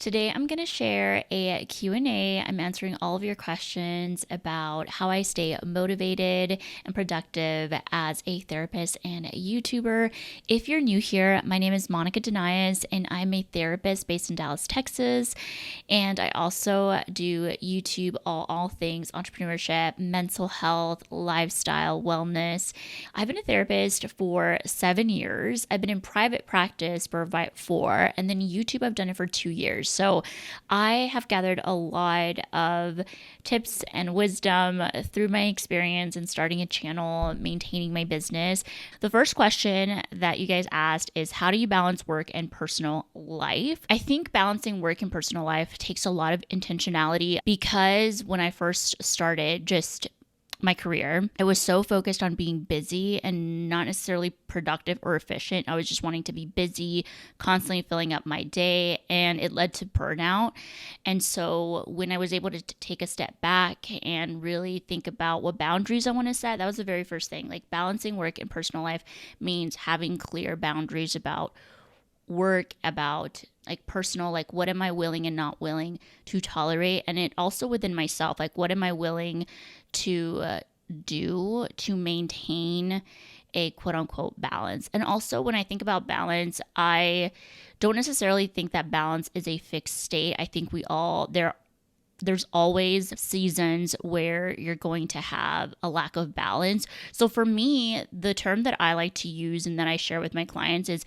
Today I'm going to share a Q&A. I'm answering all of your questions about how I stay motivated and productive as a therapist and a YouTuber. If you're new here, my name is Monica Denais and I'm a therapist based in Dallas, Texas. And I also do YouTube, all things entrepreneurship, mental health, lifestyle, wellness. I've been a therapist for 7 years. I've been in private practice for about 4, and then YouTube I've done it for 2 years. So I have gathered a lot of tips and wisdom through my experience in starting a channel, maintaining my business. The first question that you guys asked is, how do you balance work and personal life? I think balancing work and personal life takes a lot of intentionality, because when I first started just my career, I was so focused on being busy and not necessarily productive or efficient. I was just wanting to be busy, constantly filling up my day, and it led to burnout. And so when I was able to take a step back and really think about what boundaries I want to set, that was the very first thing. Like, balancing work and personal life means having clear boundaries about work, about like personal, like what am I willing and not willing to tolerate, and it also within myself, like what am I willing to do to maintain a quote unquote balance. And also, when I think about balance, I don't necessarily think that balance is a fixed state. I think there's always seasons where you're going to have a lack of balance. So for me, the term that I like to use and that I share with my clients is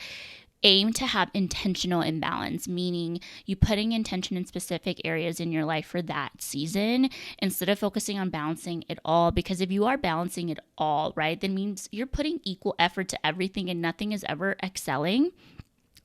aim to have intentional imbalance, meaning you putting intention in specific areas in your life for that season instead of focusing on balancing it all. Because if you are balancing it all, right, then means you're putting equal effort to everything and nothing is ever excelling.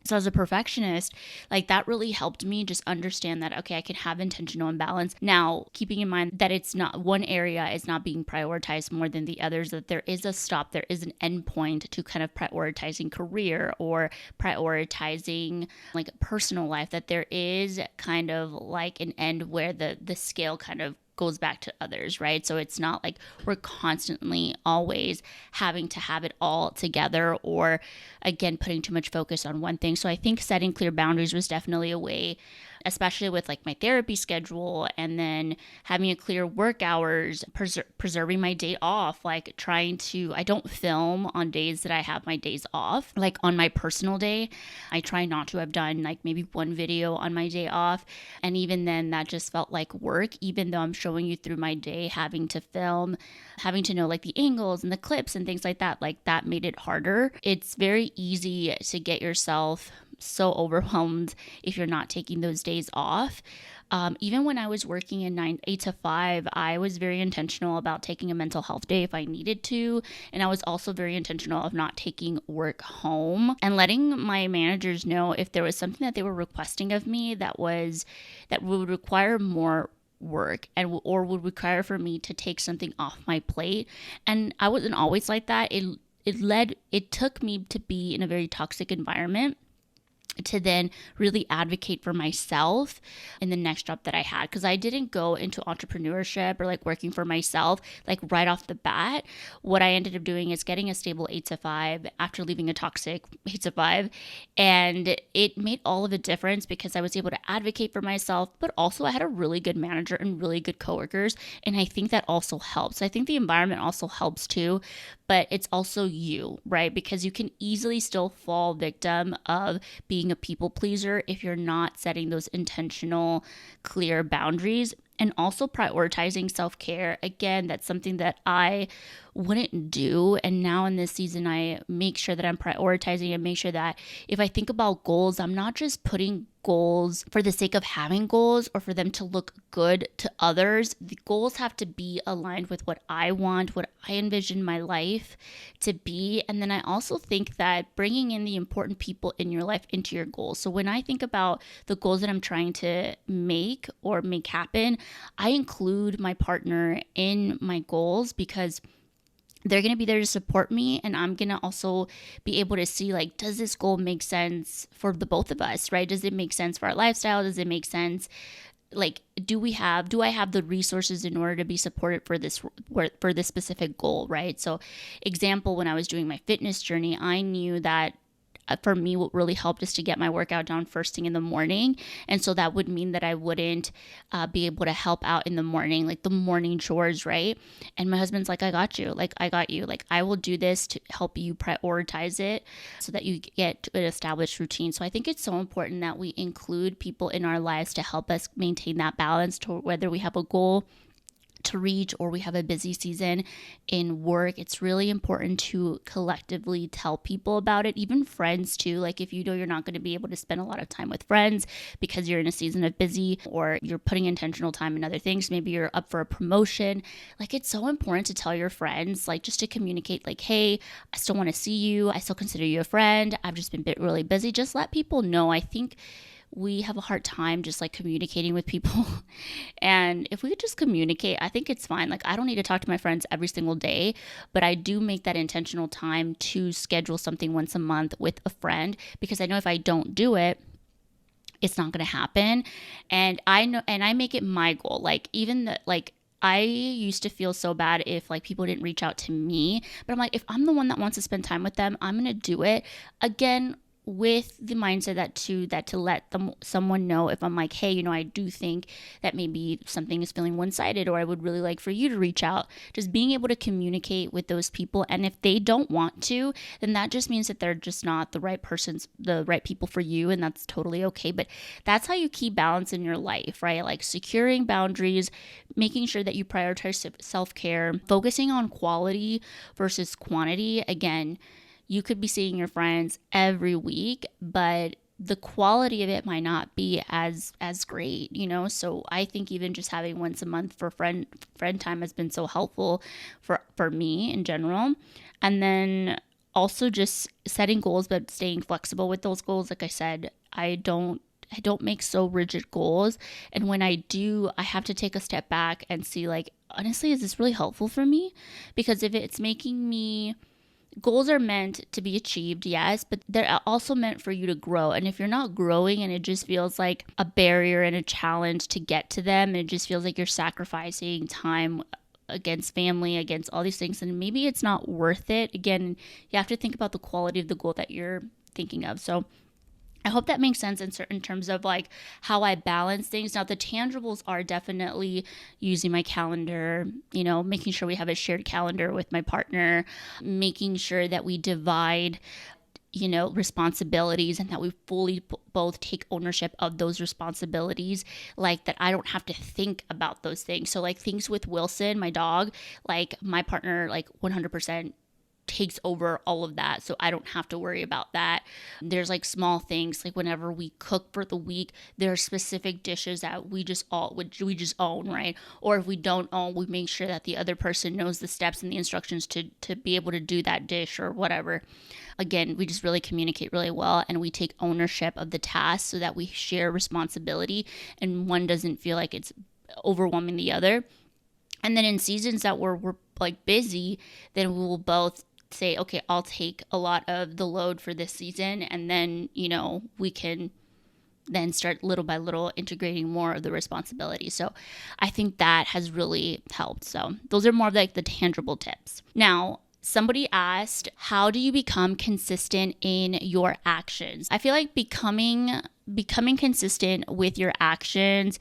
So as a perfectionist, like that really helped me just understand that, okay, I can have intentional imbalance. Now, keeping in mind that it's not one area is not being prioritized more than the others, that there is a stop, there is an end point to kind of prioritizing career or prioritizing like personal life, that there is kind of like an end where the scale kind of goes back to others, right? So it's not like we're constantly always having to have it all together, or again, putting too much focus on one thing. So I think setting clear boundaries was definitely a way, especially with like my therapy schedule, and then having a clear work hours, preserving my day off, like I don't film on days that I have my days off. Like on my personal day, I try not to. I've done like maybe one video on my day off. And even then that just felt like work, even though I'm showing you through my day, having to film, having to know like the angles and the clips and things like that made it harder. It's very easy to get yourself so overwhelmed if you're not taking those days off. Even when I was working in 8 to 5, I was very intentional about taking a mental health day if I needed to. And I was also very intentional of not taking work home and letting my managers know if there was something that they were requesting of me that would require more work or would require for me to take something off my plate. And I wasn't always like that. It took me to be in a very toxic environment to then really advocate for myself in the next job that I had. Because I didn't go into entrepreneurship or like working for myself like right off the bat. What I ended up doing is getting a stable 8 to 5 after leaving a toxic 8 to 5. And it made all of the difference because I was able to advocate for myself, but also I had a really good manager and really good coworkers. And I think that also helps. I think the environment also helps too, but it's also you, right? Because you can easily still fall victim of being a people pleaser if you're not setting those intentional, clear boundaries. And also prioritizing self-care. Again, that's something that I wouldn't do. And now in this season, I make sure that I'm prioritizing and make sure that if I think about goals, I'm not just putting goals for the sake of having goals or for them to look good to others. The goals have to be aligned with what I want, what I envision my life to be. And then I also think that bringing in the important people in your life into your goals. So when I think about the goals that I'm trying to make or make happen, I include my partner in my goals because they're going to be there to support me, and I'm going to also be able to see, like, does this goal make sense for the both of us, right? Does it make sense for our lifestyle? Does it make sense? Like, do I have the resources in order to be supported for this specific goal, right? So example, when I was doing my fitness journey, I knew that for me, what really helped is to get my workout done first thing in the morning. And so that would mean that I wouldn't be able to help out in the morning, like the morning chores, right? And my husband's like, I got you. Like, I got you. Like, I will do this to help you prioritize it so that you get an established routine. So I think it's so important that we include people in our lives to help us maintain that balance, to whether we have a goal to reach or we have a busy season in work. It's really important to collectively tell people about it, even friends too. Like, if you know you're not going to be able to spend a lot of time with friends because you're in a season of busy, or you're putting intentional time in other things, maybe you're up for a promotion, like, it's so important to tell your friends, like, just to communicate, like, hey, I still want to see you, I still consider you a friend, I've just been really busy. Just let people know. I think we have a hard time just like communicating with people. And if we could just communicate, I think it's fine. Like, I don't need to talk to my friends every single day, but I do make that intentional time to schedule something once a month with a friend, because I know if I don't do it, it's not going to happen. And I know, and I make it my goal. Like, even the, like, I used to feel so bad if like people didn't reach out to me, but I'm like, if I'm the one that wants to spend time with them, I'm going to do it. Again, with the mindset that to let someone know, if I'm like, hey, I do think that maybe something is feeling one-sided, or I would really like for you to reach out. Just being able to communicate with those people. And if they don't want to, then that just means that they're just not the right people for you, and that's totally okay. But that's how you keep balance in your life, right? Like, securing boundaries, making sure that you prioritize self-care, focusing on quality versus quantity. Again, you could be seeing your friends every week, but the quality of it might not be as great, So I think even just having once a month for friend time has been so helpful for me in general. And then also just setting goals, but staying flexible with those goals. Like I said, I don't make so rigid goals. And when I do, I have to take a step back and see, like, honestly, is this really helpful for me? Because if it's making me, goals are meant to be achieved, yes, but they're also meant for you to grow. And if you're not growing and it just feels like a barrier and a challenge to get to them, and it just feels like you're sacrificing time against family, against all these things, and maybe it's not worth it. Again, you have to think about the quality of the goal that you're thinking of. So I hope that makes sense in certain terms of like how I balance things. Now, the tangibles are definitely using my calendar, making sure we have a shared calendar with my partner, making sure that we divide, responsibilities, and that we fully both take ownership of those responsibilities, like that I don't have to think about those things. So like things with Wilson, my dog, like my partner, like 100% takes over all of that, so I don't have to worry about that. There's like small things, like whenever we cook for the week, there are specific dishes that we just own, right? Or if we don't own, we make sure that the other person knows the steps and the instructions to be able to do that dish or whatever. Again, we just really communicate really well, and we take ownership of the task so that we share responsibility and one doesn't feel like it's overwhelming the other. And then in seasons that we're like busy, then we will both say, okay, I'll take a lot of the load for this season, and then we can then start little by little integrating more of the responsibility. So I think that has really helped. So those are more of like the tangible tips. Now, somebody asked, how do you become consistent in your actions? I feel like becoming consistent with your actions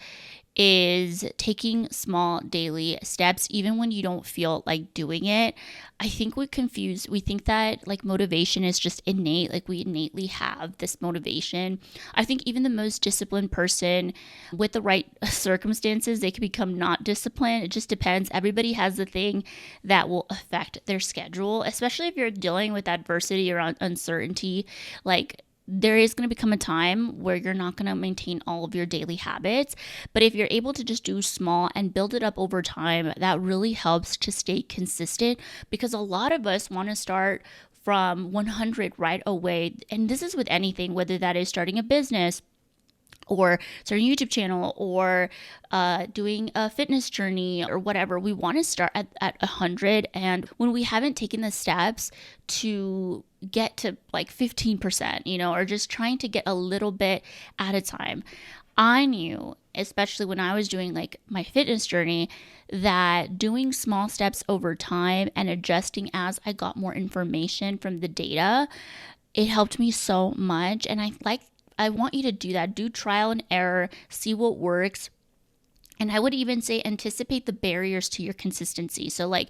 is taking small daily steps, even when you don't feel like doing it. I think we think that like motivation is just innate, like we innately have this motivation. I think even the most disciplined person with the right circumstances, they can become not disciplined. It just depends. Everybody has the thing that will affect their schedule, especially if you're dealing with adversity or uncertainty. Like, there is going to become a time where you're not going to maintain all of your daily habits. But if you're able to just do small and build it up over time, that really helps to stay consistent, because a lot of us want to start from 100 right away. And this is with anything, whether that is starting a business or starting a YouTube channel or doing a fitness journey or whatever. We want to start at 100. And when we haven't taken the steps to get to like 15%, or just trying to get a little bit at a time, I knew, especially when I was doing like my fitness journey, that doing small steps over time and adjusting as I got more information from the data it helped me so much. And I want you to do that. Do trial and error, see what works. And I would even say anticipate the barriers to your consistency. So, like,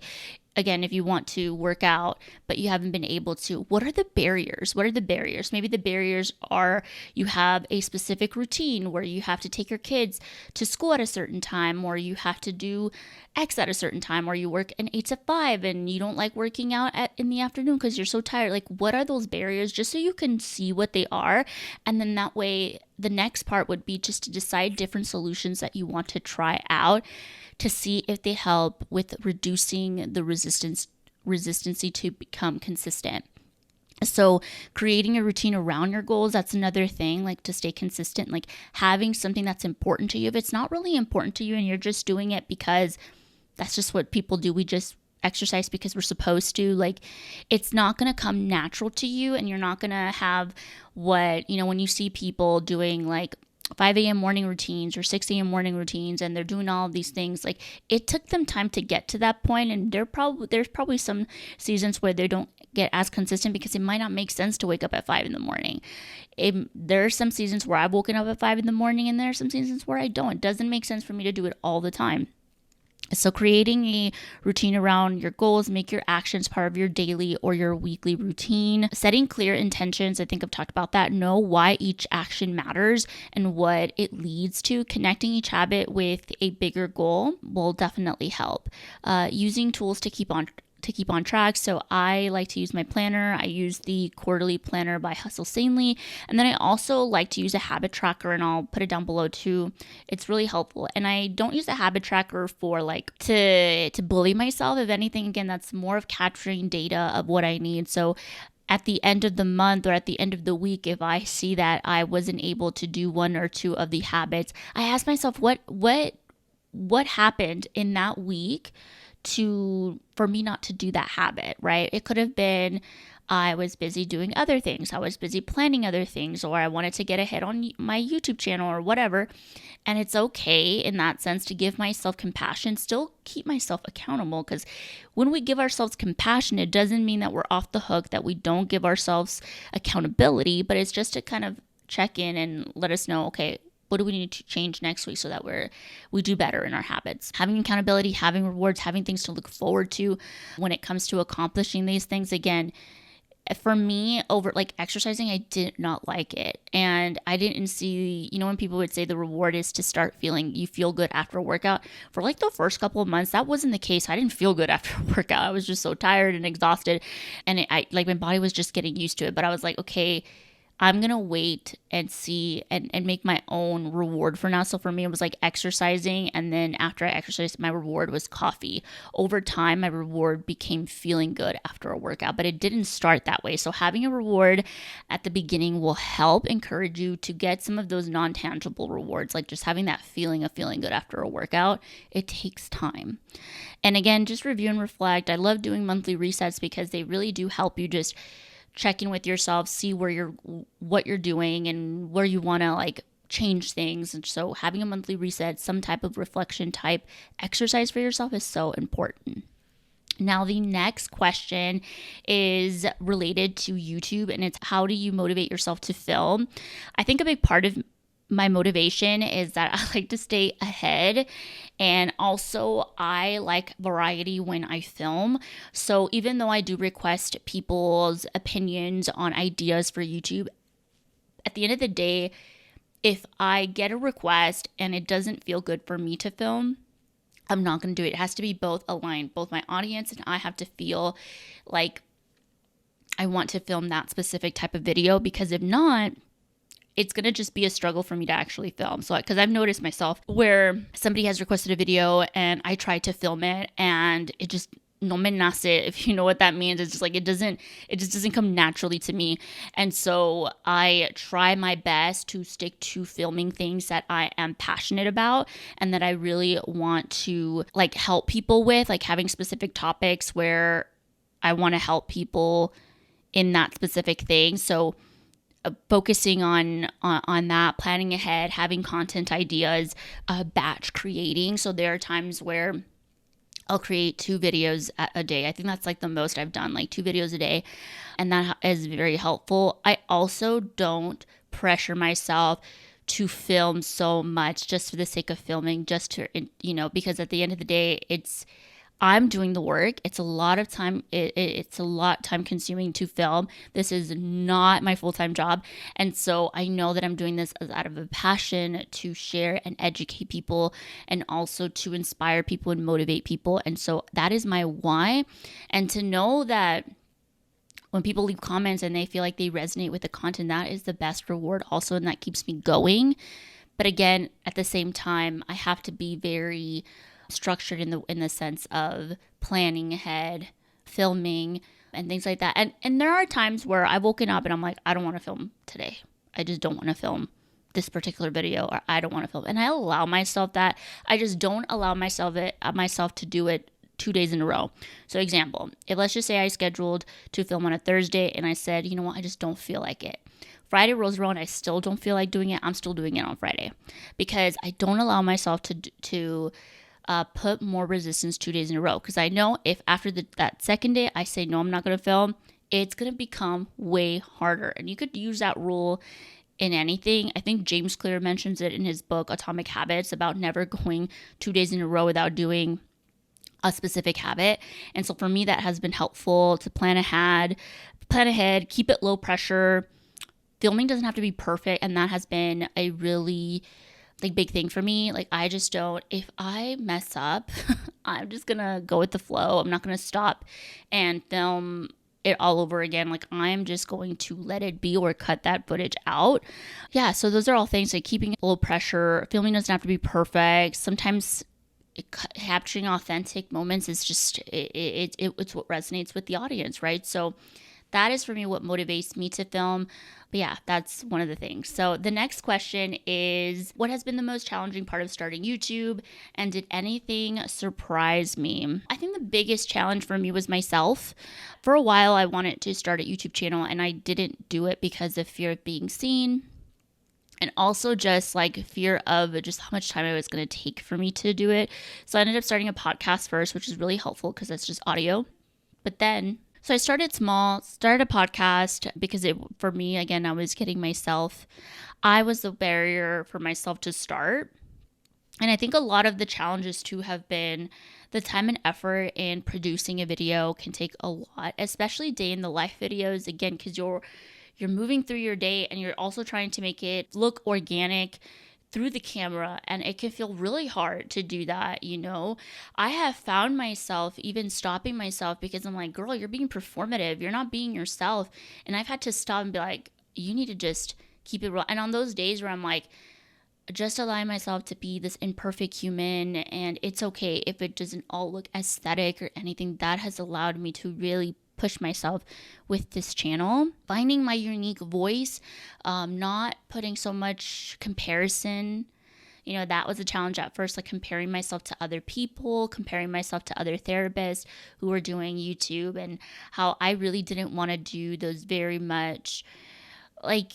again, if you want to work out, but you haven't been able to, what are the barriers? What are the barriers? Maybe the barriers are you have a specific routine where you have to take your kids to school at a certain time, or you have to do X at a certain time, or you work an 8 to 5 and you don't like working out in the afternoon because you're so tired. Like, what are those barriers? Just so you can see what they are. And then that way, the next part would be just to decide different solutions that you want to try out to see if they help with reducing the resistancy to become consistent. So creating a routine around your goals, that's another thing, like to stay consistent, like having something that's important to you. If it's not really important to you and you're just doing it because that's just what people do, we just exercise because we're supposed to, like, it's not going to come natural to you, and you're not going to have what, when you see people doing like 5 a.m. morning routines or 6 a.m. morning routines, and they're doing all of these things, like, it took them time to get to that point, and there's probably some seasons where they don't get as consistent because it might not make sense to wake up at 5 in the morning. There are some seasons where I've woken up at 5 in the morning, and there are some seasons where I don't. It doesn't make sense for me to do it all the time. So creating a routine around your goals, make your actions part of your daily or your weekly routine. Setting clear intentions, I think I've talked about that. Know why each action matters and what it leads to. Connecting each habit with a bigger goal will definitely help. Using tools to keep on track. So I like to use my planner. I use the quarterly planner by Hustle Sanely. And then I also like to use a habit tracker, and I'll put it down below too. It's really helpful. And I don't use a habit tracker for like to bully myself. If anything, again, that's more of capturing data of what I need. So at the end of the month or at the end of the week, if I see that I wasn't able to do one or two of the habits, I ask myself what happened in that week for me not to do that habit, right? It could have been I was busy doing other things. I was busy planning other things, or I wanted to get ahead on my YouTube channel or whatever. And it's okay in that sense to give myself compassion, still keep myself accountable, because when we give ourselves compassion, it doesn't mean that we're off the hook, that we don't give ourselves accountability, but it's just to kind of check in and let us know, okay, what do we need to change next week so that we do better in our habits? Having accountability, having rewards, having things to look forward to when it comes to accomplishing these things. Again, for me, over like exercising, I did not like it. And I didn't see, when people would say the reward is to start feeling, you feel good after a workout. For like the first couple of months, that wasn't the case. I didn't feel good after a workout. I was just so tired and exhausted. And my body was just getting used to it. But I was like, okay, I'm going to wait and see and make my own reward for now. So for me, it was like exercising. And then after I exercised, my reward was coffee. Over time, my reward became feeling good after a workout, but it didn't start that way. So having a reward at the beginning will help encourage you to get some of those non-tangible rewards, like just having that feeling of feeling good after a workout. It takes time. And again, just review and reflect. I love doing monthly resets because they really do help you just check in with yourself, see what you're doing and where you want to like change things. And so having a monthly reset, some type of reflection type exercise for yourself is so important. Now, the next question is related to YouTube, and it's how do you motivate yourself to film? I think a big part of my motivation is that I like to stay ahead, and also I like variety when I film. So even though I do request people's opinions on ideas for YouTube, at the end of the day, if I get a request and it doesn't feel good for me to film, I'm not going to do it. It has to be both aligned. Both my audience and I have to feel like I want to film that specific type of video, because if not, it's going to just be a struggle for me to actually film. So, because I've noticed myself where somebody has requested a video and I try to film it and it just no me nace, if you know what that means. It's just like, it just doesn't come naturally to me. And so I try my best to stick to filming things that I am passionate about and that I really want to like help people with, like having specific topics where I want to help people in that specific thing. So focusing on that, planning ahead, having content ideas, batch creating. So there are times where I'll create 2 videos a day. I think that's like the most I've done, like 2 videos a day. And that is very helpful. I also don't pressure myself to film so much just for the sake of filming, just to, because at the end of the day, I'm doing the work. It's a lot of time. It's a lot time consuming to film. This is not my full-time job. And so I know that I'm doing this out of a passion to share and educate people, and also to inspire people and motivate people. And so that is my why. And to know that when people leave comments and they feel like they resonate with the content, that is the best reward also. And that keeps me going. But again, at the same time, I have to be very structured in the sense of planning ahead, filming, and things like that. And there are times where I've woken up and I'm like, I don't want to film today. I just don't want to film this particular video, or I don't want to film. And I allow myself that. I just don't allow myself to do it 2 days in a row. So example, if let's just say I scheduled to film on a Thursday and I said, you know what, I just don't feel like it. Friday rolls around, I still don't feel like doing it. I'm still doing it on Friday, because I don't allow myself to put more resistance 2 days in a row. Because I know if after that second day I say, no, I'm not going to film, it's going to become way harder. And you could use that rule in anything. I think James Clear mentions it in his book, Atomic Habits, about never going 2 days in a row without doing a specific habit. And so for me, that has been helpful to plan ahead, keep it low pressure. Filming doesn't have to be perfect. And that has been a really big thing for me. Like, I just don't, if I mess up, I'm just gonna go with the flow. I'm not gonna stop and film it all over again. Like, I'm just going to let it be or cut that footage out. Yeah, so those are all things like keeping it low pressure. Filming doesn't have to be perfect. Sometimes capturing authentic moments is just, it's what resonates with the audience, right? So that is for me what motivates me to film. But yeah, that's one of the things. So the next question is, what has been the most challenging part of starting YouTube? And did anything surprise me? I think the biggest challenge for me was myself. For a while, I wanted to start a YouTube channel and I didn't do it because of fear of being seen. And also just like fear of just how much time it was going to take for me to do it. So I ended up starting a podcast first, which is really helpful because that's just audio. So I started small, started a podcast because for me, again, I was I was the barrier for myself to start. And I think a lot of the challenges too have been the time and effort in producing a video can take a lot, especially day in the life videos, again, because you're moving through your day and you're also trying to make it look organic through the camera, and it can feel really hard to do that. I have found myself even stopping myself because I'm like, girl, you're being performative, you're not being yourself. And I've had to stop and be like, you need to just keep it real. And on those days where I'm like, just allowing myself to be this imperfect human, and it's okay if it doesn't all look aesthetic or anything, that has allowed me to really push myself with this channel, finding my unique voice, not putting so much comparison. That was a challenge at first, like comparing myself to other people, comparing myself to other therapists who were doing YouTube, and how I really didn't want to do those very much like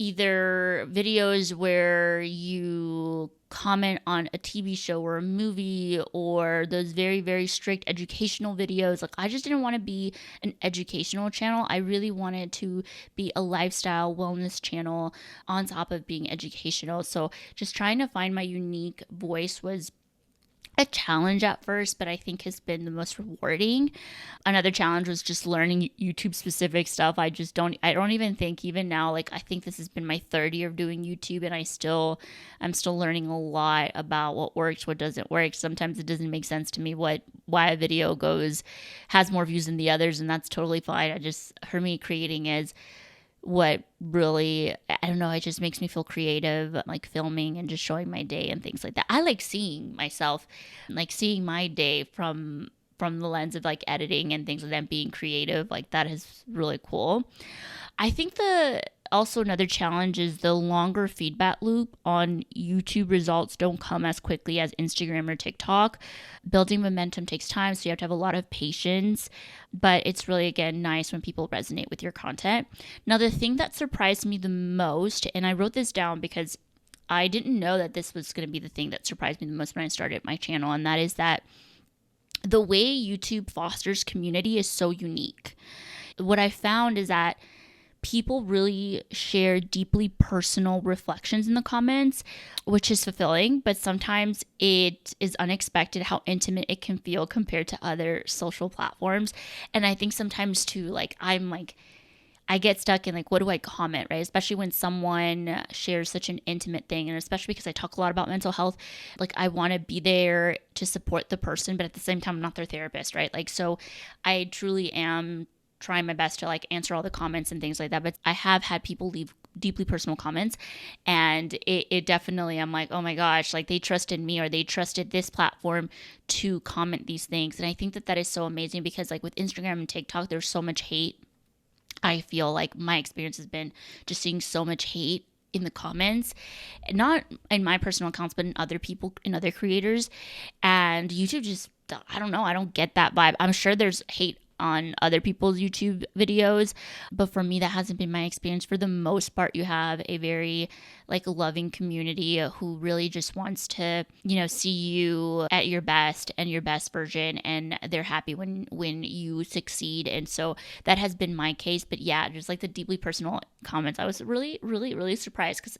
either videos where you comment on a TV show or a movie, or those very, very strict educational videos. Like, I just didn't want to be an educational channel. I really wanted to be a lifestyle wellness channel on top of being educational. So just trying to find my unique voice was a challenge at first, but I think has been the most rewarding. Another challenge was just learning YouTube specific stuff. I don't even think even now, like, I think this has been my third year of doing YouTube, and I'm still learning a lot about what works, what doesn't work. Sometimes it doesn't make sense to me why a video has more views than the others, and that's totally fine. For me, creating is what really, I don't know, it just makes me feel creative, like filming and just showing my day and things like that. I like seeing myself, like seeing my day from the lens of like editing and things like that, being creative. Like, that is really cool. I think also another challenge is the longer feedback loop on YouTube. Results don't come as quickly as Instagram or TikTok. Building momentum takes time, so you have to have a lot of patience, but it's really, again, nice when people resonate with your content. Now, the thing that surprised me the most, and I wrote this down because I didn't know that this was going to be the thing that surprised me the most when I started my channel, and that is that the way YouTube fosters community is so unique. What I found is that people really share deeply personal reflections in the comments, which is fulfilling, but sometimes it is unexpected how intimate it can feel compared to other social platforms. And I think sometimes too, like, I get stuck in like, what do I comment, right? Especially when someone shares such an intimate thing. And especially because I talk a lot about mental health, like I want to be there to support the person, but at the same time, I'm not their therapist, right? Like, so I truly am trying my best to like answer all the comments and things like that. But I have had people leave deeply personal comments, and it definitely, I'm like, oh my gosh, like they trusted me or they trusted this platform to comment these things. And I think that that is so amazing because like with Instagram and TikTok, there's so much hate. I feel like my experience has been just seeing so much hate in the comments, not in my personal accounts, but in other people, in other creators. And YouTube just, I don't know, I don't get that vibe. I'm sure there's hate on other people's YouTube videos, but for me, that hasn't been my experience. For the most part, you have a very like loving community who really just wants to, you know, see you at your best and your best version, and they're happy when you succeed. And so that has been my case. But yeah, just like the deeply personal comments, I was really surprised because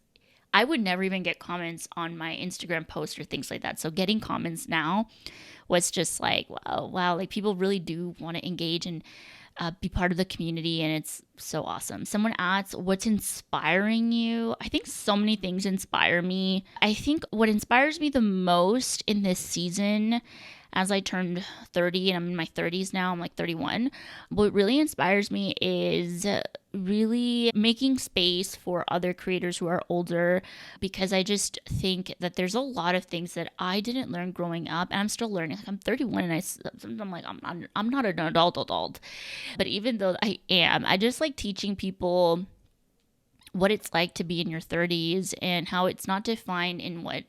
I would never even get comments on my Instagram post or things like that. So getting comments now was just like, wow, like people really do want to engage and be part of the community, and it's so awesome. Someone asks, what's inspiring you? I think so many things inspire me. I think what inspires me the most in this season, as I turned 30 and I'm in my 30s now, I'm like 31, what really inspires me is really making space for other creators who are older, because I just think that there's a lot of things that I didn't learn growing up, and I'm still learning. Like I'm 31 and I'm like, I'm not an adult, but even though I am, I just like teaching people what it's like to be in your 30s and how it's not defined in what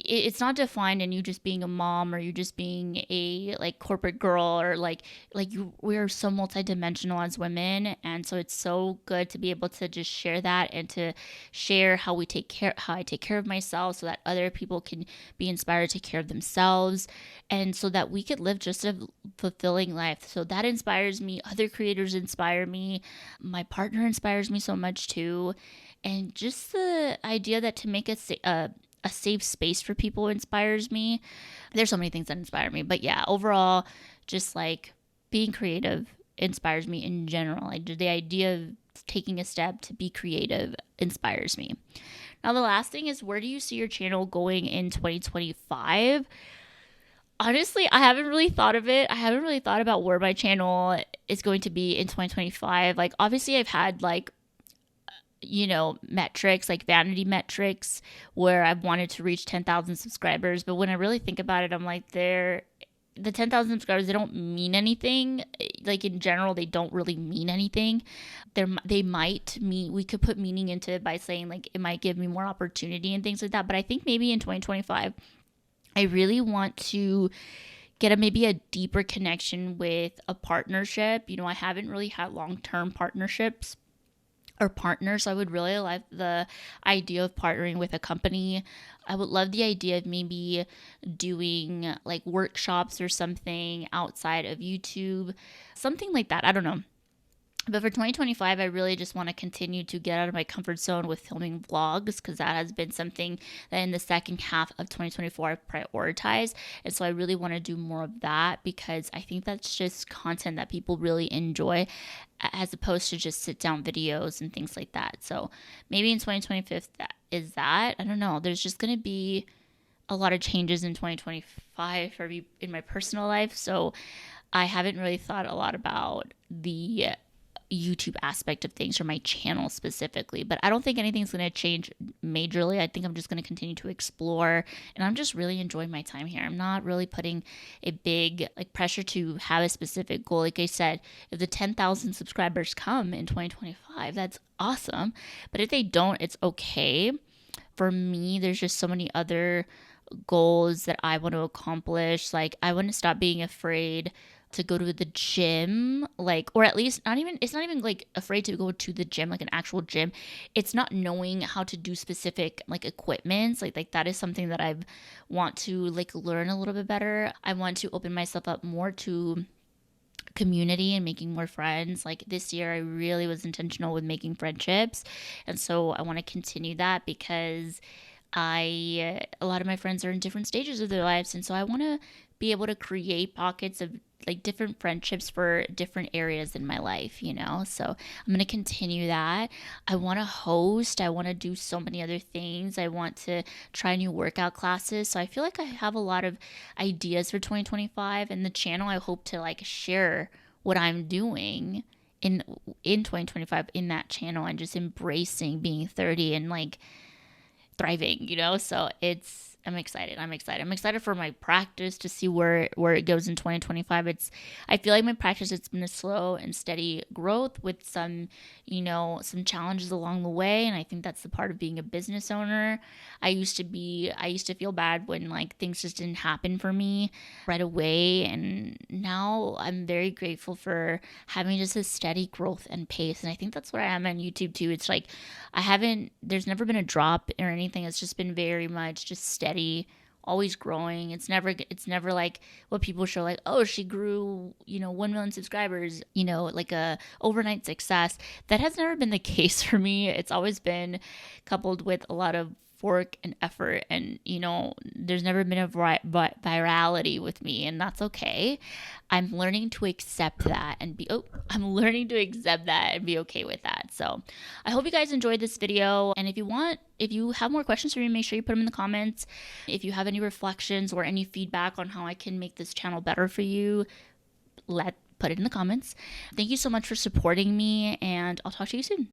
it's not defined in you just being a mom or you just being a like corporate girl, or like you, we're so multidimensional as women. And so it's so good to be able to just share that and to share how I take care of myself, so that other people can be inspired to take care of themselves, and so that we could live just a fulfilling life. So that inspires me. Other creators inspire me. My partner inspires me so much too. And just the idea that to make a safe space for people inspires me. There's so many things that inspire me, but yeah, overall, just like being creative inspires me in general. Like the idea of taking a step to be creative inspires me. Now, the last thing is, where do you see your channel going in 2025? Honestly, I haven't really thought of it. I haven't really thought about where my channel is going to be in 2025. Like, obviously, I've had like, you know, metrics like vanity metrics where I've wanted to reach 10,000 subscribers. But when I really think about it, I'm like, the 10,000 subscribers, they don't mean anything. Like in general, they don't really mean anything. They might mean, we could put meaning into it by saying like it might give me more opportunity and things like that. But I think maybe in 2025, I really want to get maybe a deeper connection with a partnership. You know, I haven't really had long-term partnerships or partners. So I would really love the idea of partnering with a company. I would love the idea of maybe doing like workshops or something outside of YouTube, something like that. I don't know. But for 2025, I really just want to continue to get out of my comfort zone with filming vlogs, because that has been something that in the second half of 2024 I've prioritized. And so I really want to do more of that, because I think that's just content that people really enjoy, as opposed to just sit down videos and things like that. So maybe in 2025, I don't know. There's just going to be a lot of changes in 2025 for me in my personal life. So I haven't really thought a lot about the YouTube aspect of things, or my channel specifically, but I don't think anything's going to change majorly. I think I'm just going to continue to explore, and I'm just really enjoying my time here. I'm not really putting a big like pressure to have a specific goal. Like I said, if the 10,000 subscribers come in 2025, that's awesome. But if they don't, it's okay. For me, there's just so many other goals that I want to accomplish. Like I want to stop being afraid to go to the gym, like, or at least it's not even like afraid to go to the gym, like an actual gym. It's not knowing how to do specific like equipments. Like that is something that I've want to like learn a little bit better. I want to open myself up more to community and making more friends. Like this year I really was intentional with making friendships, and so I want to continue that because a lot of my friends are in different stages of their lives, and so I want to be able to create pockets of like different friendships for different areas in my life, you know? So I'm going to continue that. I want to host. I want to do so many other things. I want to try new workout classes. So I feel like I have a lot of ideas for 2025, and the channel I hope to like share what I'm doing in 2025 in that channel, and just embracing being 30 and like thriving, you know? So I'm excited. I'm excited for my practice to see where it goes in 2025. I feel like my practice, it's been a slow and steady growth with some, you know, some challenges along the way, and I think that's the part of being a business owner. I used to feel bad when like things just didn't happen for me right away, and now I'm very grateful for having just a steady growth and pace. And I think that's where I am on YouTube too. It's like there's never been a drop or anything. It's just been very much just steady, always growing. It's never like what people show, like, oh, she grew, you know, 1 million subscribers, you know, like a overnight success. That has never been the case for me. It's always been coupled with a lot of work and effort, and you know, there's never been a virality with me, and that's okay. I'm learning to accept that and be okay with that. So I hope you guys enjoyed this video, and if you have more questions for me, make sure you put them in the comments. If you have any reflections or any feedback on how I can make this channel better for you, put it in the comments. Thank you so much for supporting me, and I'll talk to you soon.